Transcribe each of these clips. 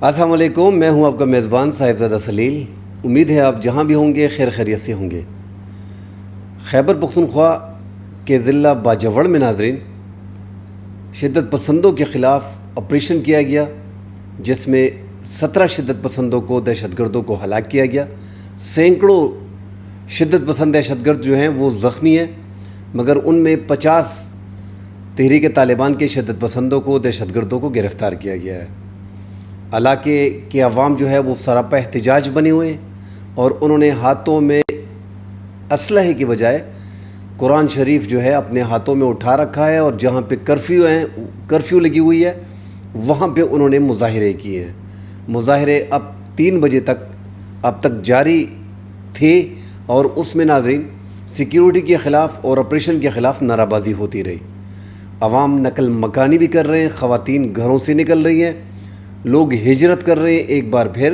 السلام علیکم، میں ہوں آپ کا میزبان صاحبزادہ سلیل۔ امید ہے آپ جہاں بھی ہوں گے خیر خیریت سے ہوں گے۔ خیبر پختونخوا کے ضلع باجوڑ میں ناظرین شدت پسندوں کے خلاف آپریشن کیا گیا، جس میں 17 شدت پسندوں کو دہشت گردوں کو ہلاک کیا گیا۔ سینکڑوں شدت پسند دہشت گرد جو ہیں وہ زخمی ہیں، مگر ان میں 50 تحریک طالبان کے شدت پسندوں کو دہشت گردوں کو گرفتار کیا گیا ہے۔ علاقے کے عوام جو ہے وہ سراپا احتجاج بنے ہوئے ہیں، اور انہوں نے ہاتھوں میں اسلحے کی بجائے قرآن شریف جو ہے اپنے ہاتھوں میں اٹھا رکھا ہے، اور جہاں پہ کرفیو لگی ہوئی ہے وہاں پہ انہوں نے مظاہرے کیے ہیں۔ مظاہرے اب 3 بجے تک اب تک جاری تھے، اور اس میں ناظرین سیکیورٹی کے خلاف اور آپریشن کے خلاف نعرہ بازی ہوتی رہی۔ عوام نقل مکانی بھی کر رہے ہیں، خواتین گھروں سے نکل رہی ہیں، لوگ ہجرت کر رہے ہیں۔ ایک بار پھر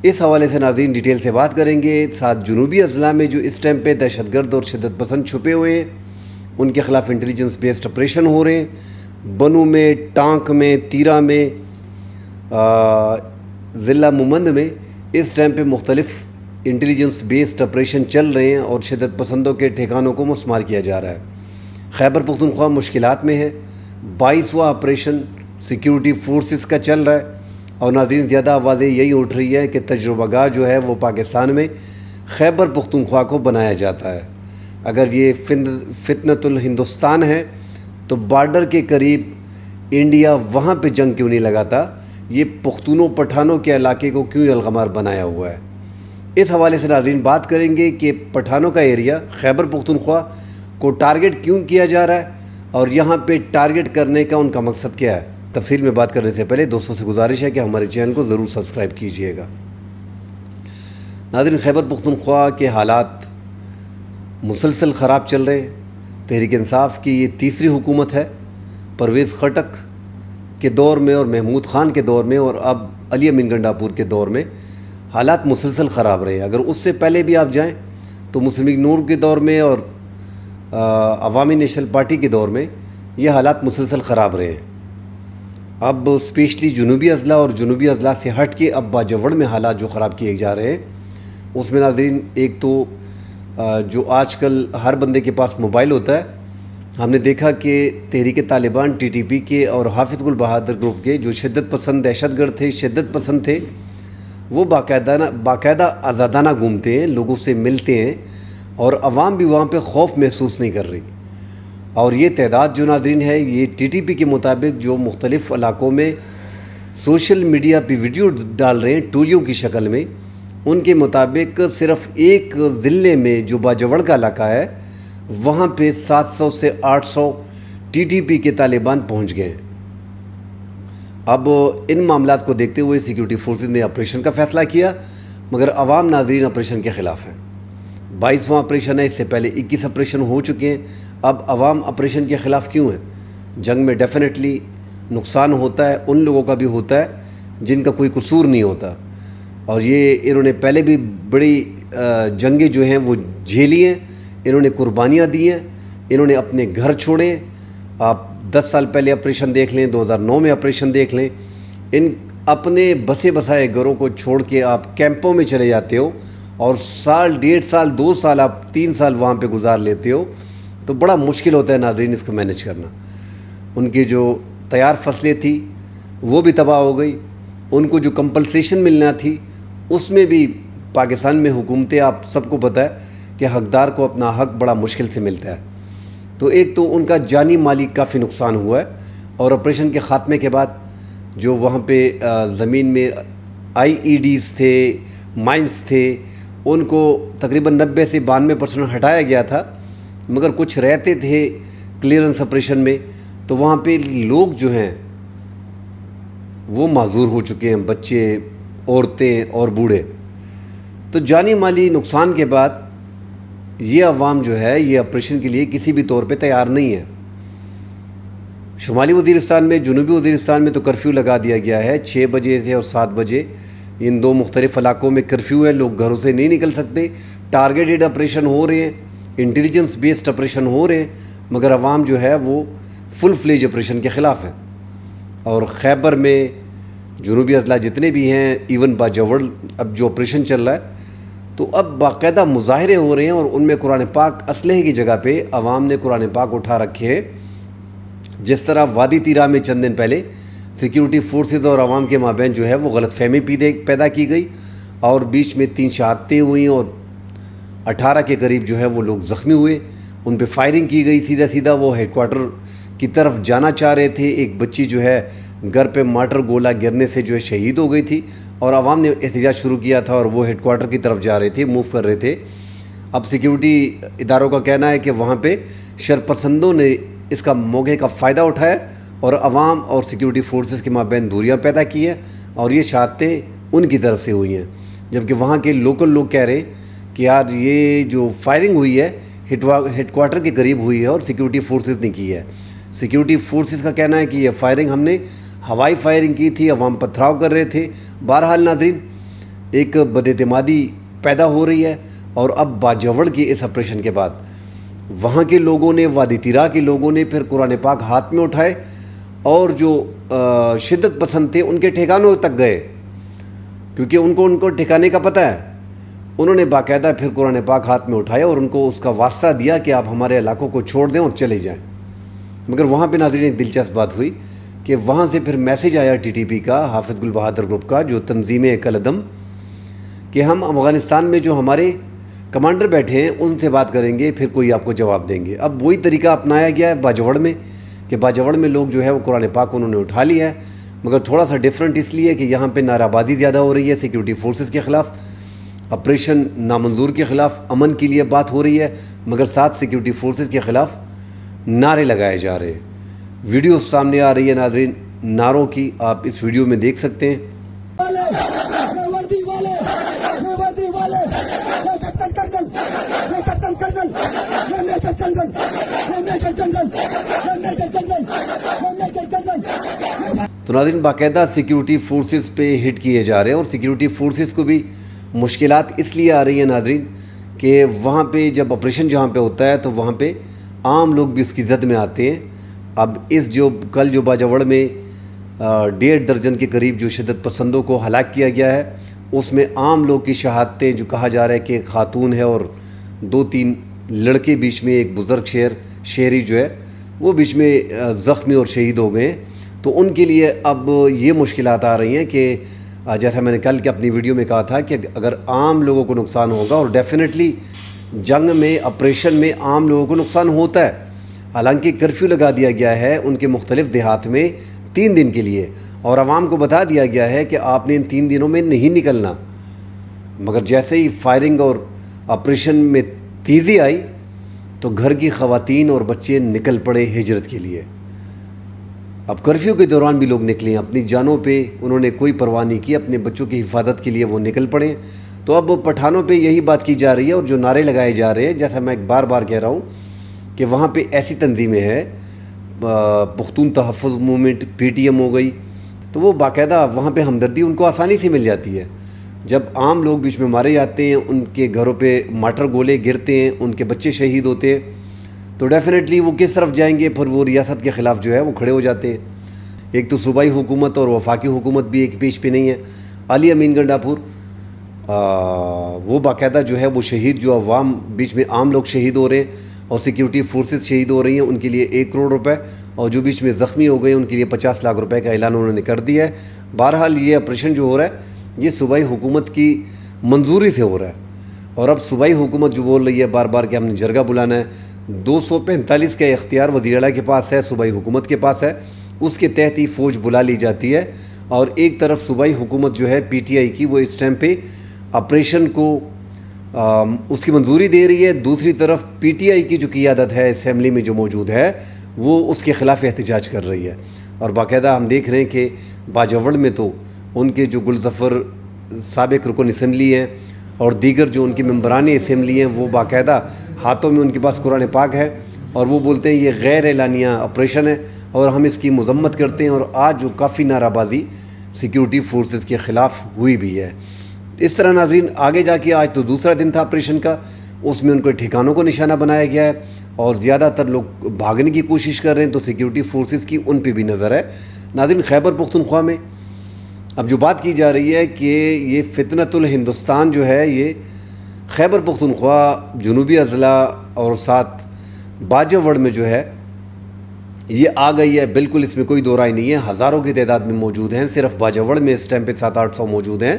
اس حوالے سے ناظرین ڈیٹیل سے بات کریں گے۔ ساتھ جنوبی اضلاع میں جو اس ٹائم پہ دہشت گرد اور شدت پسند چھپے ہوئے ہیں ان کے خلاف انٹیلیجنس بیسڈ آپریشن ہو رہے ہیں۔ بنو میں، ٹانک میں، تیرا میں، ضلع مومند میں اس ٹائم پہ مختلف انٹیلیجنس بیسڈ آپریشن چل رہے ہیں، اور شدت پسندوں کے ٹھکانوں کو مسمار کیا جا رہا ہے۔ خیبر پختونخوا مشکلات میں ہے۔ 22واں آپریشن سیکیورٹی فورسز کا چل رہا ہے، اور ناظرین زیادہ آوازیں یہی اٹھ رہی ہے کہ تجربہ گاہ جو ہے وہ پاکستان میں خیبر پختونخوا کو بنایا جاتا ہے۔ اگر یہ فتنۃ الہندوستان ہے تو بارڈر کے قریب انڈیا وہاں پہ جنگ کیوں نہیں لگاتا؟ یہ پختونوں پٹھانوں کے علاقے کو کیوں یلغمار بنایا ہوا ہے؟ اس حوالے سے ناظرین بات کریں گے کہ پٹھانوں کا ایریا خیبر پختونخوا کو ٹارگٹ کیوں کیا جا رہا ہے، اور یہاں پہ ٹارگٹ کرنے کا ان کا مقصد کیا ہے۔ تفصیل میں بات کرنے سے پہلے دوستوں سے گزارش ہے کہ ہمارے چینل کو ضرور سبسکرائب کیجئے گا۔ ناظرین خیبر پختونخوا کے حالات مسلسل خراب چل رہے ہیں۔ تحریک انصاف کی یہ تیسری حکومت ہے۔ پرویز خٹک کے دور میں اور محمود خان کے دور میں اور اب علی امین گنڈاپور کے دور میں حالات مسلسل خراب رہے ہیں۔ اگر اس سے پہلے بھی آپ جائیں تو مسلم لیگ نور کے دور میں اور عوامی نیشنل پارٹی کے دور میں یہ حالات مسلسل خراب رہے ہیں۔ اب اسپیشلی جنوبی اضلاع اور جنوبی اضلاع سے ہٹ کے اب باجوڑ میں حالات جو خراب کیے جا رہے ہیں، اس میں ناظرین ایک تو جو آج کل ہر بندے کے پاس موبائل ہوتا ہے، ہم نے دیکھا کہ تحریک طالبان ٹی ٹی پی کے اور حافظ گل بہادر گروپ کے جو شدت پسند دہشت گرد تھے، شدت پسند تھے، وہ باقاعدہ آزادانہ گھومتے ہیں، لوگوں سے ملتے ہیں، اور عوام بھی وہاں پہ خوف محسوس نہیں کر رہی۔ اور یہ تعداد جو ناظرین ہے، یہ ٹی ٹی پی کے مطابق جو مختلف علاقوں میں سوشل میڈیا پہ ویڈیو ڈال رہے ہیں ٹولیوں کی شکل میں، ان کے مطابق صرف ایک ضلع میں جو باجوڑ کا علاقہ ہے وہاں پہ 700 سے 800 ٹی ٹی پی کے طالبان پہنچ گئے ہیں۔ اب ان معاملات کو دیکھتے ہوئے سیکیورٹی فورسز نے آپریشن کا فیصلہ کیا، مگر عوام ناظرین آپریشن کے خلاف ہیں۔ 22واں آپریشن ہے، اس سے پہلے 21 آپریشن ہو چکے ہیں۔ اب عوام آپریشن کے خلاف کیوں ہیں؟ جنگ میں ڈیفینیٹلی نقصان ہوتا ہے، ان لوگوں کا بھی ہوتا ہے جن کا کوئی قصور نہیں ہوتا، اور یہ انہوں نے پہلے بھی بڑی جنگیں جو ہیں وہ جھیلی ہیں، انہوں نے قربانیاں دی ہیں، انہوں نے اپنے گھر چھوڑے ہیں۔ آپ 10 سال پہلے آپریشن دیکھ لیں، 2009 میں آپریشن دیکھ لیں، ان اپنے بسے بسائے گھروں کو چھوڑ کے آپ کیمپوں میں چلے جاتے ہو، اور سال، 1.5 سال، 2 سال، آپ 3 سال وہاں پہ گزار لیتے ہو، تو بڑا مشکل ہوتا ہے ناظرین اس کو مینیج کرنا۔ ان کی جو تیار فصلیں تھیں وہ بھی تباہ ہو گئی، ان کو جو کمپنسیشن ملنا تھی اس میں بھی پاکستان میں حکومتیں، آپ سب کو پتہ ہے کہ حقدار کو اپنا حق بڑا مشکل سے ملتا ہے۔ تو ایک تو ان کا جانی مالی کافی نقصان ہوا ہے، اور آپریشن کے خاتمے کے بعد جو وہاں پہ زمین میں آئی ای ڈیز تھے، مائنز تھے، ان کو تقریباً 90 سے 92% ہٹایا گیا تھا، مگر کچھ رہتے تھے کلیئرنس آپریشن میں، تو وہاں پہ لوگ جو ہیں وہ معذور ہو چکے ہیں، بچے، عورتیں اور بوڑھے۔ تو جانی مالی نقصان کے بعد یہ عوام جو ہے یہ آپریشن کے لیے کسی بھی طور پہ تیار نہیں ہے۔ شمالی وزیرستان میں، جنوبی وزیرستان میں تو کرفیو لگا دیا گیا ہے، 6 بجے سے اور 7 بجے ان 2 مختلف علاقوں میں کرفیو ہے، لوگ گھروں سے نہیں نکل سکتے۔ ٹارگیٹڈ آپریشن ہو رہے ہیں، انٹیلیجنس بیسڈ آپریشن ہو رہے ہیں، مگر عوام جو ہے وہ فل فلیج آپریشن کے خلاف ہے۔ اور خیبر میں، جنوبی اضلاع جتنے بھی ہیں، ایون باجوڑ اب جو آپریشن چل رہا ہے، تو اب باقاعدہ مظاہرے ہو رہے ہیں اور ان میں قرآن پاک اسلحے کی جگہ پہ عوام نے قرآن پاک اٹھا رکھے ہیں۔ جس طرح وادی تیرا میں چند دن پہلے سیکیورٹی فورسز اور عوام کے مابین جو ہے وہ غلط فہمی پیدا کی گئی اور بیچ میں 3 شہادتیں ہوئیں اور 18 کے قریب جو ہے وہ لوگ زخمی ہوئے، ان پہ فائرنگ کی گئی، سیدھا وہ ہیڈ کوارٹر کی طرف جانا چاہ رہے تھے، ایک بچی جو ہے گھر پہ مارٹر گولہ گرنے سے جو ہے شہید ہو گئی تھی اور عوام نے احتجاج شروع کیا تھا اور وہ ہیڈ کوارٹر کی طرف جا رہے تھے، موو کر رہے تھے۔ اب سیکیورٹی اداروں کا کہنا ہے کہ وہاں پہ شرپسندوں نے اس کا موقع کا فائدہ اٹھایا اور عوام اور سیکیورٹی فورسز کے مابین دوریاں پیدا کی ہیں اور یہ شہادتیں ان کی طرف سے ہوئی ہیں، جبکہ وہاں کے لوکل لوگ کہہ رہے ہیں کہ یار یہ جو فائرنگ ہوئی ہے ہیڈ کوارٹر کے قریب ہوئی ہے اور سیکیورٹی فورسز نے کی ہے۔ سیکیورٹی فورسز کا کہنا ہے کہ یہ فائرنگ ہم نے ہوائی فائرنگ کی تھی، عوام پتھراؤ کر رہے تھے۔ بہرحال ناظرین، ایک بداعتمادی پیدا ہو رہی ہے اور اب باجوڑ کے اس آپریشن کے بعد وہاں کے لوگوں نے، وادی تیرا کے لوگوں نے پھر قرآن پاک ہاتھ میں اٹھائے اور جو شدت پسند تھے ان کے ٹھکانوں تک گئے، کیونکہ ان کو ٹھکانے کا پتہ ہے۔ انہوں نے باقاعدہ پھر قرآن پاک ہاتھ میں اٹھایا اور ان کو اس کا واسطہ دیا کہ آپ ہمارے علاقوں کو چھوڑ دیں اور چلے جائیں۔ مگر وہاں پہ ناظرین ایک دلچسپ بات ہوئی کہ وہاں سے پھر میسیج آیا ٹی ٹی پی کا، حافظ گل بہادر گروپ کا، جو تنظیم کالعدم، کہ ہم افغانستان میں جو ہمارے کمانڈر بیٹھے ہیں ان سے بات کریں گے، پھر کوئی آپ کو جواب دیں گے۔ اب وہی طریقہ اپنایا گیا ہے باجوڑ میں کہ باجوڑ میں لوگ جو ہے وہ قرآن پاک انہوں نے اٹھا لیا ہے، مگر تھوڑا سا ڈیفرنٹ اس لیے کہ یہاں پہ نعرہ بازی زیادہ ہو رہی ہے سیکیورٹی فورسز کے خلاف، آپریشن نامنظور کے خلاف، امن کے لیے بات ہو رہی ہے، مگر ساتھ سیکیورٹی فورسز کے خلاف نعرے لگائے جا رہے ہیں۔ ویڈیو سامنے آ رہی ہے ناظرین نعروں کی، آپ اس ویڈیو میں دیکھ سکتے ہیں۔ تو ناظرین باقاعدہ سیکیورٹی فورسز پہ ہٹ کیے جا رہے ہیں اور سیکیورٹی فورسز کو بھی مشکلات اس لیے آ رہی ہیں ناظرین کہ وہاں پہ جب آپریشن جہاں پہ ہوتا ہے تو وہاں پہ عام لوگ بھی اس کی زد میں آتے ہیں۔ اب کل جو باجوڑ میں 1.5 درجن کے قریب جو شدت پسندوں کو ہلاک کیا گیا ہے، اس میں عام لوگ کی شہادتیں، جو کہا جا رہا ہے کہ ایک خاتون ہے اور 2-3 لڑکے بیچ میں، ایک بزرگ شہری جو ہے وہ بیچ میں زخمی اور شہید ہو گئے ہیں۔ تو ان کے لیے اب یہ مشکلات آ رہی ہیں کہ جیسا میں نے کل کے اپنی ویڈیو میں کہا تھا کہ اگر عام لوگوں کو نقصان ہوگا، اور ڈیفینیٹلی جنگ میں، آپریشن میں عام لوگوں کو نقصان ہوتا ہے، حالانکہ کرفیو لگا دیا گیا ہے ان کے مختلف دیہات میں 3 دن کے لیے، اور عوام کو بتا دیا گیا ہے کہ آپ نے ان 3 دنوں میں نہیں نکلنا، مگر جیسے ہی فائرنگ اور آپریشن میں تیزی آئی تو گھر کی خواتین اور بچے نکل پڑے ہجرت کے لیے۔ اب کرفیو کے دوران بھی لوگ نکلے، اپنی جانوں پہ انہوں نے کوئی پرواہ نہیں کی، اپنے بچوں کی حفاظت کے لیے وہ نکل پڑے۔ تو اب پٹھانوں پہ یہی بات کی جا رہی ہے اور جو نعرے لگائے جا رہے ہیں، جیسا میں بار بار کہہ رہا ہوں کہ وہاں پہ ایسی تنظیمیں ہیں، پختون تحفظ موومنٹ، پی ٹی ایم ہو گئی، تو وہ باقاعدہ وہاں پہ ہمدردی ان کو آسانی سے مل جاتی ہے۔ جب عام لوگ بیچ میں مارے جاتے ہیں، ان کے گھروں پہ مارٹر گولے گرتے ہیں، ان کے بچے شہید ہوتے ہیں، تو ڈیفینیٹلی وہ کس طرف جائیں گے؟ پھر وہ ریاست کے خلاف جو ہے وہ کھڑے ہو جاتے ہیں۔ ایک تو صوبائی حکومت اور وفاقی حکومت بھی ایک پیش پہ نہیں ہے۔ علی امین گنڈاپور وہ باقاعدہ جو ہے وہ شہید، جو عوام بیچ میں عام لوگ شہید ہو رہے ہیں اور سیکیورٹی فورسز شہید ہو رہی ہیں، ان کے لیے 1 کروڑ روپے، اور جو بیچ میں زخمی ہو گئے ان کے لیے 50 لاکھ روپے کا اعلان انہوں نے کر دیا ہے۔ بہرحال یہ آپریشن جو ہو رہا ہے یہ صوبائی حکومت کی منظوری سے ہو رہا ہے، اور اب صوبائی حکومت جو بول رہی ہے بار بار کہ ہم نے جرگہ بلانا ہے، 245 کا اختیار وزیر اعلیٰ کے پاس ہے، صوبائی حکومت کے پاس ہے، اس کے تحت ہی فوج بلا لی جاتی ہے، اور ایک طرف صوبائی حکومت جو ہے پی ٹی آئی کی، وہ اس ٹائم پہ آپریشن کو اس کی منظوری دے رہی ہے، دوسری طرف پی ٹی آئی کی جو قیادت ہے اسمبلی میں جو موجود ہے وہ اس کے خلاف احتجاج کر رہی ہے۔ اور باقاعدہ ہم دیکھ رہے ہیں کہ باجوڑ میں تو ان کے جو گلظفر سابق رکن اسمبلی ہیں اور دیگر جو ان کی ممبران اسمبلی ہیں، وہ باقاعدہ ہاتھوں میں ان کے پاس قرآن پاک ہے اور وہ بولتے ہیں یہ غیر اعلانیہ آپریشن ہے اور ہم اس کی مذمت کرتے ہیں، اور آج جو کافی نعرہ بازی سیکیورٹی فورسز کے خلاف ہوئی بھی ہے۔ اس طرح ناظرین آگے جا کے آج تو دوسرا دن تھا آپریشن کا، اس میں ان کو ٹھکانوں کو نشانہ بنایا گیا ہے اور زیادہ تر لوگ بھاگنے کی کوشش کر رہے ہیں، تو سیکیورٹی فورسز کی ان پہ بھی نظر ہے۔ ناظرین خیبر پختونخوا میں اب جو بات کی جا رہی ہے کہ یہ فتنۃ الہندوستان جو ہے یہ خیبر پختونخوا، جنوبی اضلاع اور ساتھ باجوڑ میں جو ہے یہ آ گئی ہے، بالکل اس میں کوئی دو رائے نہیں ہے۔ ہزاروں کی تعداد میں موجود ہیں، صرف باجوڑ میں اس ٹائم پہ 700-800 موجود ہیں،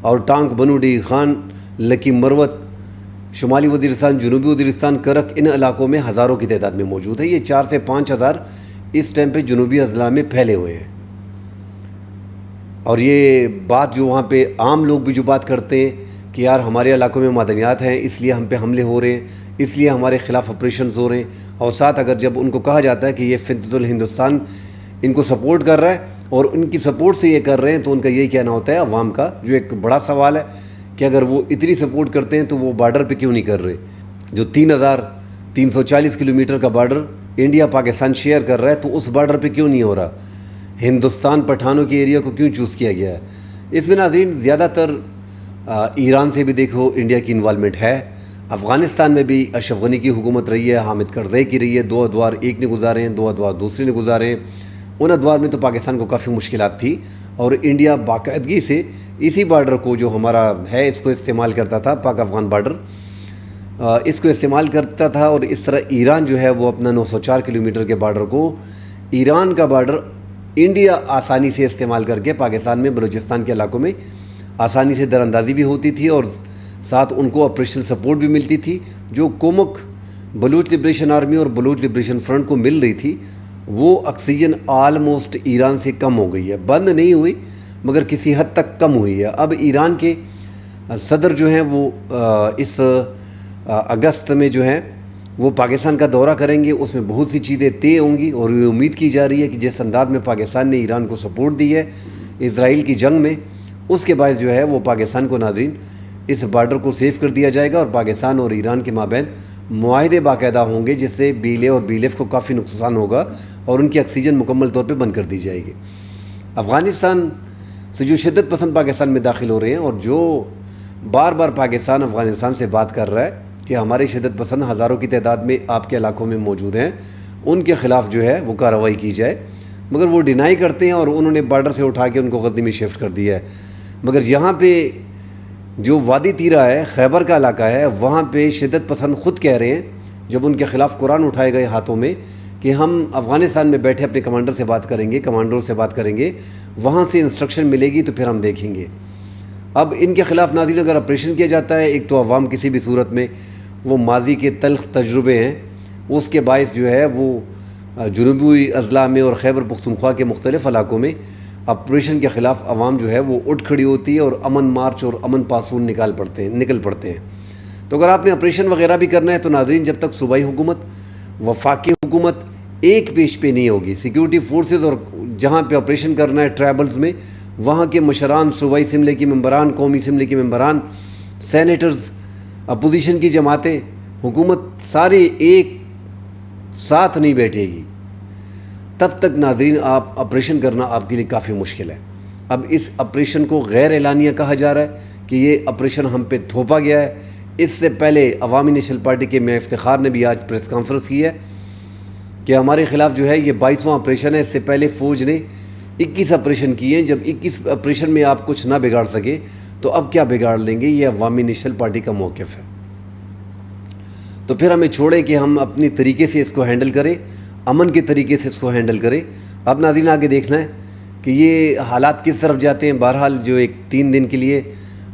اور ٹانک، بنوڈی، خان، لکی مروت، شمالی وزیرستان، جنوبی وزیرستان، کرک، ان علاقوں میں ہزاروں کی تعداد میں موجود ہے۔ یہ 4 سے 5 ہزار اس ٹائم پہ جنوبی اضلاع میں پھیلے ہوئے ہیں، اور یہ بات جو وہاں پہ عام لوگ بھی جو بات کرتے ہیں کہ یار ہمارے علاقوں میں معدنیات ہیں اس لیے ہم پہ حملے ہو رہے ہیں، اس لیے ہمارے خلاف آپریشنز ہو رہے ہیں، اور ساتھ اگر جب ان کو کہا جاتا ہے کہ یہ فتنۃ الہندوستان ان کو سپورٹ کر رہا ہے اور ان کی سپورٹ سے یہ کر رہے ہیں، تو ان کا یہی کہنا ہوتا ہے عوام کا، جو ایک بڑا سوال ہے کہ اگر وہ اتنی سپورٹ کرتے ہیں تو وہ بارڈر پہ کیوں نہیں کر رہے؟ جو 3340 کلومیٹر کا بارڈر انڈیا پاکستان شیئر کر رہا ہے، تو اس بارڈر پہ کیوں نہیں ہو رہا؟ ہندوستان پٹھانوں کے ایریا کو کیوں چوز کیا گیا ہے؟ اس میں ناظرین زیادہ تر ایران سے بھی دیکھو انڈیا کی انوالومنٹ ہے، افغانستان میں بھی اشرف غنی کی حکومت رہی ہے، حامد کرزئی کی رہی ہے، 2 ادوار ایک نے گزارے ہیں، 2 ادوار دوسرے نے گزارے ہیں۔ ان ادوار میں تو پاکستان کو کافی مشکلات تھی، اور انڈیا باقاعدگی سے اسی بارڈر کو جو ہمارا ہے اس کو استعمال کرتا تھا، پاک افغان بارڈر اس کو استعمال کرتا تھا، اور اس طرح ایران جو ہے وہ اپنا 904 کلومیٹر کے بارڈر کو، ایران کا بارڈر انڈیا آسانی سے استعمال کر کے پاکستان میں بلوچستان کے علاقوں میں آسانی سے در اندازی بھی ہوتی تھی، اور ساتھ ان کو آپریشنل سپورٹ بھی ملتی تھی۔ جو کومک بلوچ لبریشن آرمی اور بلوچ لبریشن فرنٹ کو مل رہی تھی، وہ آکسیجن آلموسٹ ایران سے کم ہو گئی ہے، بند نہیں ہوئی مگر کسی حد تک کم ہوئی ہے۔ اب ایران کے صدر جو ہیں وہ اس اگست میں جو ہیں وہ پاکستان کا دورہ کریں گے، اس میں بہت سی چیزیں طے ہوں گی، اور یہ امید کی جا رہی ہے کہ جس انداز میں پاکستان نے ایران کو سپورٹ دی ہے اسرائیل کی جنگ میں، اس کے باعث جو ہے وہ پاکستان کو ناظرین اس بارڈر کو سیف کر دیا جائے گا، اور پاکستان اور ایران کے مابین معاہدے باقاعدہ ہوں گے، جس سے بی لے اور بی لیف کو کافی نقصان ہوگا، اور ان کی آکسیجن مکمل طور پہ بند کر دی جائے گی۔ افغانستان سے جو شدت پسند پاکستان میں داخل ہو رہے ہیں، اور جو بار بار پاکستان افغانستان سے بات کر رہا ہے کہ ہمارے شدت پسند ہزاروں کی تعداد میں آپ کے علاقوں میں موجود ہیں، ان کے خلاف جو ہے وہ کارروائی کی جائے، مگر وہ ڈینائی کرتے ہیں، اور انہوں نے بارڈر سے اٹھا کے ان کو غزنی میں شفٹ کر دیا ہے۔ مگر یہاں پہ جو وادی تیرا ہے، خیبر کا علاقہ ہے، وہاں پہ شدت پسند خود کہہ رہے ہیں، جب ان کے خلاف قرآن اٹھائے گئے ہاتھوں میں، کہ ہم افغانستان میں بیٹھے اپنے کمانڈر سے بات کریں گے، کمانڈروں سے بات کریں گے، وہاں سے انسٹرکشن ملے گی تو پھر ہم دیکھیں گے۔ اب ان کے خلاف ناظرین اگر آپریشن کیا جاتا ہے، ایک تو عوام کسی بھی صورت میں وہ ماضی کے تلخ تجربے ہیں، اس کے باعث جو ہے وہ جنوبی اضلاع میں اور خیبر پختونخوا کے مختلف علاقوں میں آپریشن کے خلاف عوام جو ہے وہ اٹھ کھڑی ہوتی ہے، اور امن مارچ اور امن پاسون نکل پڑتے ہیں۔ تو اگر آپ نے آپریشن وغیرہ بھی کرنا ہے تو ناظرین جب تک صوبائی حکومت، وفاقی حکومت ایک پیش پہ نہیں ہوگی، سیکیورٹی فورسز اور جہاں پہ آپریشن کرنا ہے ٹرائبلز میں، وہاں کے مشران، صوبائی اسمبلی کے ممبران، قومی اسمبلی کے ممبران، سینیٹرز، اپوزیشن کی جماعتیں، حکومت سارے ایک ساتھ نہیں بیٹھے گی، تب تک ناظرین آپ آپریشن کرنا آپ کے لیے کافی مشکل ہے۔ اب اس آپریشن کو غیر اعلانیہ کہا جا رہا ہے کہ یہ آپریشن ہم پہ تھوپا گیا ہے۔ اس سے پہلے عوامی نیشنل پارٹی کے میاں افتخار نے بھی آج پریس کانفرنس کی ہے کہ ہمارے خلاف جو ہے یہ 22واں آپریشن ہے۔ اس سے پہلے فوج نے 21 آپریشن کیے ہیں، جب 21 آپریشن میں آپ کچھ نہ بگاڑ سکے تو اب کیا بگاڑ لیں گے؟ یہ عوامی نیشنل پارٹی کا موقف ہے۔ تو پھر ہمیں چھوڑے کہ ہم اپنی طریقے سے اس کو ہینڈل کریں، امن کے طریقے سے اس کو ہینڈل کریں۔ اب ناظرین آگے دیکھنا ہے کہ یہ حالات کس طرف جاتے ہیں۔ بہرحال جو ایک 3 دن کے لیے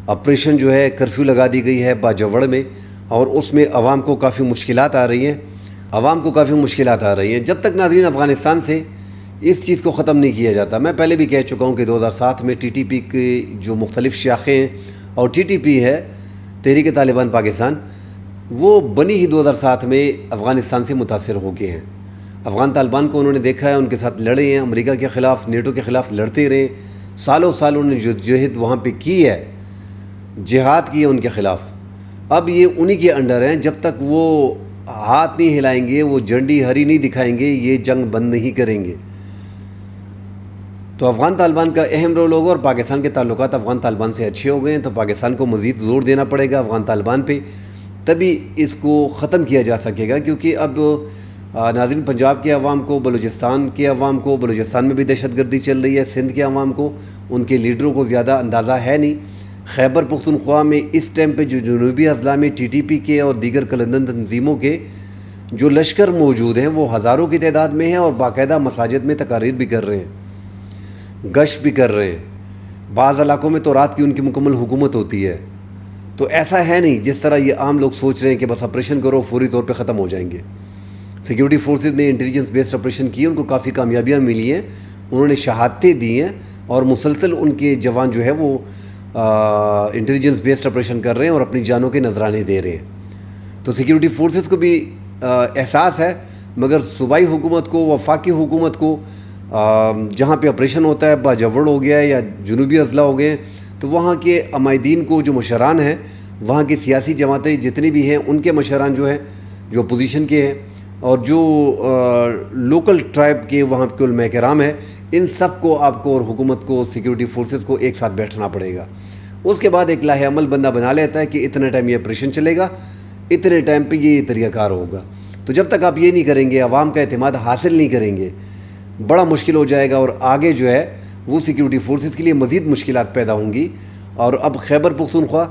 آپریشن جو ہے کرفیو لگا دی گئی ہے باجوڑ میں، اور اس میں عوام کو کافی مشکلات آ رہی ہیں، جب تک ناظرین افغانستان سے اس چیز کو ختم نہیں کیا جاتا۔ میں پہلے بھی کہہ چکا ہوں کہ 2007 میں ٹی ٹی پی کی جو مختلف شاخیں ہیں، اور ٹی ٹی پی ہے تحریک طالبان پاکستان، وہ بنی ہی 2007 میں افغانستان سے متاثر ہو کے ہیں۔ افغان طالبان کو انہوں نے دیکھا ہے، ان کے ساتھ لڑے ہیں، امریکہ کے خلاف، نیٹو کے خلاف لڑتے رہے، سالوں سال انہوں نے جدوجہد وہاں پہ کی ہے، جہاد کی ہے ان کے خلاف۔ اب یہ انہی کے انڈر ہیں، جب تک وہ ہاتھ نہیں ہلائیں گے، وہ جھنڈی ہری نہیں دکھائیں گے، یہ جنگ بند نہیں کریں گے۔ تو افغان طالبان کا اہم رول ہوگا، اور پاکستان کے تعلقات افغان طالبان سے اچھے ہو گئے ہیں، تو پاکستان کو مزید زور دینا پڑے گا افغان طالبان پہ، تبھی اس کو ختم کیا جا سکے گا۔ کیونکہ اب ناظرین پنجاب کے عوام کو، بلوچستان کے عوام کو، بلوچستان میں بھی دہشت گردی چل رہی ہے، سندھ کے عوام کو، ان کے لیڈروں کو زیادہ اندازہ ہے نہیں۔ خیبر پختونخوا میں اس ٹائم پہ جو جنوبی اضلاع میں ٹی ٹی پی کے اور دیگر کلندن تنظیموں کے جو لشکر موجود ہیں وہ ہزاروں کی تعداد میں ہیں، اور باقاعدہ مساجد میں تقاریر بھی کر رہے ہیں، گشت بھی کر رہے ہیں۔ بعض علاقوں میں تو رات کی ان کی مکمل حکومت ہوتی ہے۔ تو ایسا ہے نہیں جس طرح یہ عام لوگ سوچ رہے ہیں کہ بس آپریشن کرو فوری طور پہ ختم ہو جائیں گے۔ سیکیورٹی فورسز نے انٹیلیجنس بیسڈ آپریشن کی، ان کو کافی کامیابیاں ملی ہیں، انہوں نے شہادتیں دی ہیں، اور مسلسل ان کے جوان جو ہے وہ انٹیلیجنس بیسڈ آپریشن کر رہے ہیں اور اپنی جانوں کے نذرانے دے رہے ہیں۔ تو سیکیورٹی فورسز کو بھی احساس ہے، مگر صوبائی حکومت کو، وفاقی حکومت کو جہاں پہ آپریشن ہوتا ہے باجوڑ ہو گیا ہے یا جنوبی اضلاع ہو گئے ہیں، تو وہاں کے عمائدین کو، جو مشران ہیں وہاں کی سیاسی جماعتیں جتنی بھی ہیں، ان کے مشران جو ہیں جو اپوزیشن کے ہیں، اور جو لوکل ٹرائب کے وہاں کے علماء کرام ہیں، ان سب کو آپ کو اور حکومت کو، سیکیورٹی فورسز کو ایک ساتھ بیٹھنا پڑے گا۔ اس کے بعد ایک لاہ عمل بندہ بنا لیتا ہے کہ اتنے ٹائم یہ آپریشن چلے گا، اتنے ٹائم پہ یہ طریقہ کار ہوگا۔ تو جب تک آپ یہ نہیں کریں گے، عوام کا اعتماد حاصل نہیں کریں گے، بڑا مشکل ہو جائے گا، اور آگے جو ہے وہ سیکیورٹی فورسز کے لیے مزید مشکلات پیدا ہوں گی۔ اور اب خیبر پختونخوا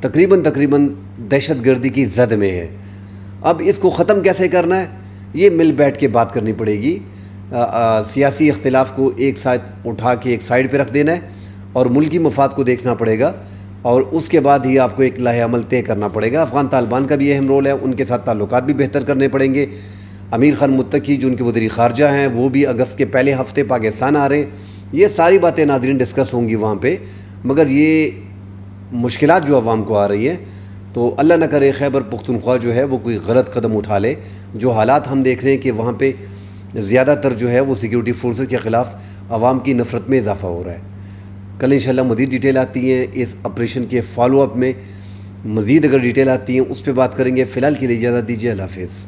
تقریباً دہشت گردی کی زد میں ہے۔ اب اس کو ختم کیسے کرنا ہے، یہ مل بیٹھ کے بات کرنی پڑے گی۔ سیاسی اختلاف کو ایک ساتھ اٹھا کے ایک سائڈ پہ رکھ دینا ہے، اور ملکی مفاد کو دیکھنا پڑے گا، اور اس کے بعد ہی آپ کو ایک لاہ عمل طے کرنا پڑے گا۔ افغان طالبان کا بھی اہم رول ہے، ان کے ساتھ تعلقات بھی بہتر کرنے پڑیں گے۔ امیر خان متقی جو ان کے وزیر خارجہ ہیں، وہ بھی اگست کے پہلے ہفتے پاکستان آ رہے ہیں۔ یہ ساری باتیں ناظرین ڈسکس ہوں گی وہاں پہ، مگر یہ مشکلات جو عوام کو آ رہی ہیں، تو اللہ نہ کرے خیبر پختونخوا جو ہے وہ کوئی غلط قدم اٹھا لے۔ جو حالات ہم دیکھ رہے ہیں کہ وہاں پہ زیادہ تر جو ہے وہ سیکیورٹی فورسز کے خلاف عوام کی نفرت میں اضافہ ہو رہا ہے۔ کل انشاءاللہ مزید ڈیٹیل آتی ہیں اس آپریشن کے فالو اپ میں، مزید اگر ڈیٹیل آتی ہیں اس پہ بات کریں گے۔ فی الحال کے لیے اجازت دیجیے، اللہ حافظ۔